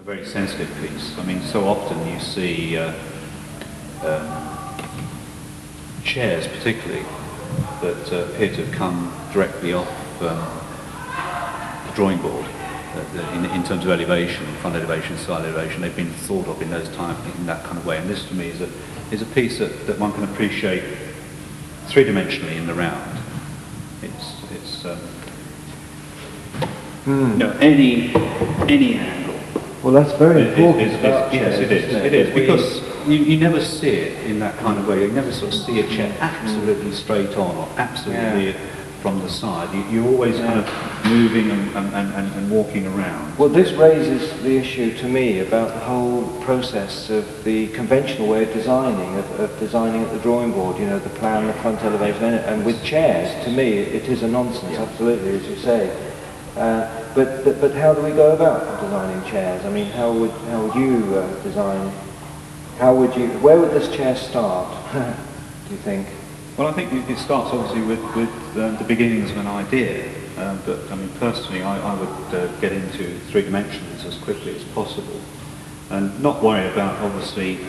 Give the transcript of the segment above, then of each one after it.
very sensitive piece. I mean, so often you see chairs, particularly, that appear to have come directly off the drawing board in terms of elevation, front elevation, side elevation. They've been thought of in that kind of way. And this, to me, is a piece that one can appreciate three-dimensionally in the round. It's any angle. Well, that's very important. Yes, it is. It is, because you never see it in that kind of way. You never sort of see a chair absolutely straight on or absolutely from the side. You're always kind of moving and walking around. Well, this raises the issue to me about the whole process of the conventional way of designing, of designing at the drawing board, you know, the plan, the front elevation, and with chairs, to me, it is a nonsense, absolutely, as you say. But how do we go about designing chairs? I mean, how would you design? Where would this chair start? Do you think? Well, I think it starts obviously with the beginnings of an idea. But I mean, personally, I would get into three dimensions as quickly as possible, and not worry about obviously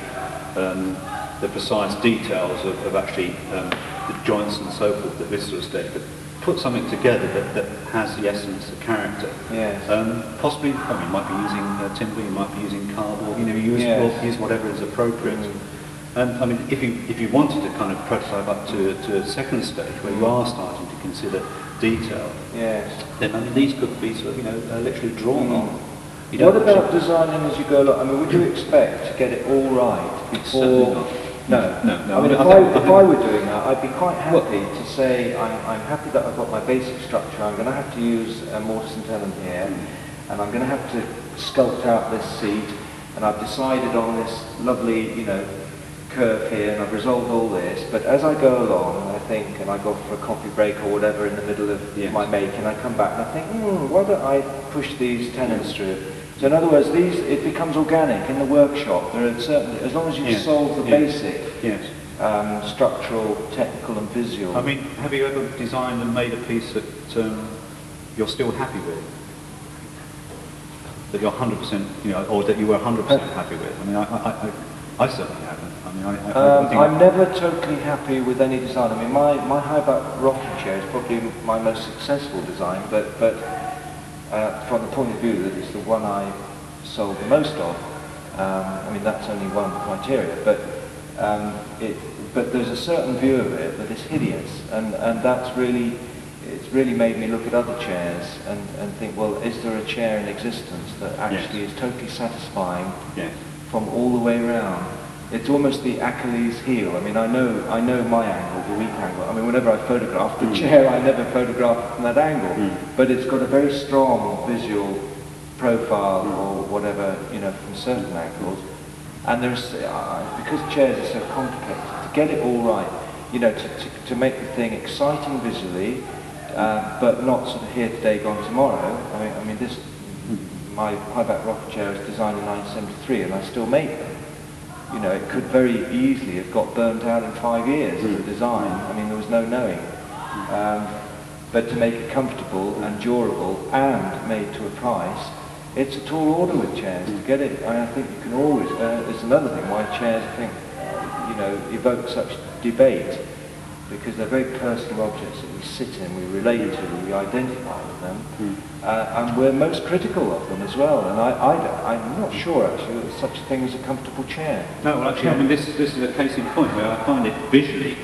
the precise details of actually the joints and so forth at this sort of stage. But put something together that has the essence, the character. Yes. Possibly, I mean, you might be using timber, you might be using cardboard. You know, use whatever is appropriate. And I mean, if you wanted to kind of prototype up to a second stage where you are starting to consider detail, then I mean, these could be sort of, literally drawn on. What about designing as you go along? I mean, would you expect to get it all right before? No. I mean, if I were doing that, I'd be quite happy to say I'm happy that I've got my basic structure. I'm going to have to use a mortise and tenon here, and I'm going to have to sculpt out this seat, and I've decided on this lovely, curve here, and I've resolved all this. But as I go along, I think, and I go for a coffee break or whatever in the middle of my make, and I come back and I think, why don't I push these tenons through? So in other words, it becomes organic in the workshop. There are certainly, as long as you solve the basic structural, technical, and visual. I mean, have you ever designed and made a piece that you're still happy with? That you're 100%, or that you were 100% happy with? I mean, I certainly haven't. I mean, I'm never totally happy with any design. I mean, my high-back rocking chair is probably my most successful design, but from the point of view that it's the one I sold the most of. I mean, that's only one criteria, but there's a certain view of it that is hideous, and it's really made me look at other chairs and think, well, is there a chair in existence that actually is totally satisfying from all the way around? It's almost the Achilles heel. I mean, I know my angle, the weak angle. I mean, whenever I photograph the chair, I never photograph it from that angle. But it's got a very strong visual profile or whatever, from certain angles. And there's, because chairs are so complicated, to get it all right, to make the thing exciting visually, but not sort of here today, gone tomorrow. I mean, my high-back rocker chair was designed in 1973, and I still make them. It could very easily have got burnt out in 5 years as a design. I mean, there was no knowing. But to make it comfortable and durable and made to a price, it's a tall order with chairs. To get it, I think you can always. It's another thing why chairs, I think, evoke such debate, because they're very personal objects that we sit in, we relate to, we identify with them, and we're most critical of them as well. And I'm not sure actually that there's such a thing as a comfortable chair. No, well, actually, I mean, this is a case in point where I find it visually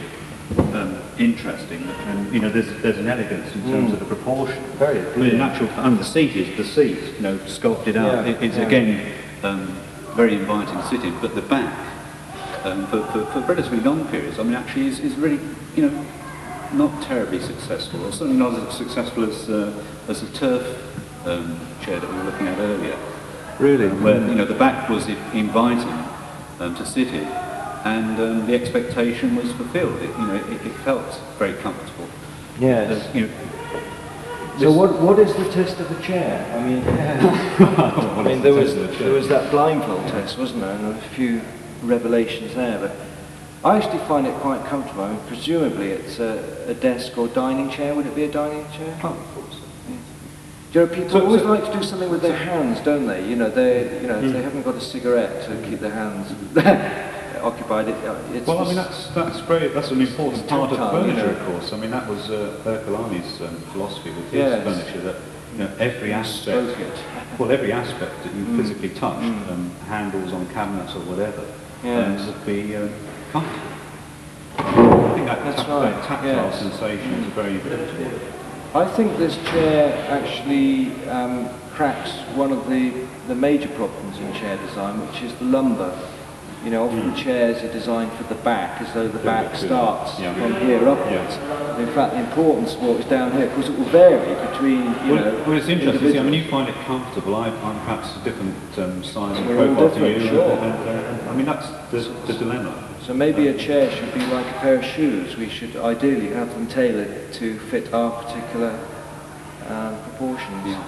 interesting, and there's an elegance in terms of the proportion. Very. I mean, in actual, and the seat is the seat, sculpted out. It's again very inviting to sit in, but the back. For relatively long periods, I mean, actually is really, not terribly successful, or certainly not as successful as the turf chair that we were looking at earlier. Really? Where, the back was inviting to sit in, and the expectation was fulfilled. It felt very comfortable. Yes. So what is the test of a chair? I mean, there was that blindfold test, wasn't there? And there were a few revelations there, but I actually find it quite comfortable. I mean, presumably it's a desk or dining chair. Would it be a dining chair? Oh, of course. Yeah. You know, people always like to do something with their hands, don't they? You know, if they haven't got a cigarette to keep their hands occupied, it's well, I mean, that's an important part of furniture, of course. I mean, that was Ercolani's philosophy with his furniture, that every aspect, every aspect that you physically touched, handles on cabinets or whatever, would be comfortable. I think that tactile sensation is very important. I think this chair actually cracks one of the major problems in chair design, which is the lumbar. You know, often chairs are designed for the back, as though the back starts from here upwards. In fact, the importance of what is down here, because it will vary between, well, it's interesting. See, I mean, you find it comfortable. I'm perhaps a different size and profile to you. Sure. And, I mean, that's the dilemma. So maybe a chair should be like a pair of shoes. We should ideally have them tailored to fit our particular proportions. Yeah.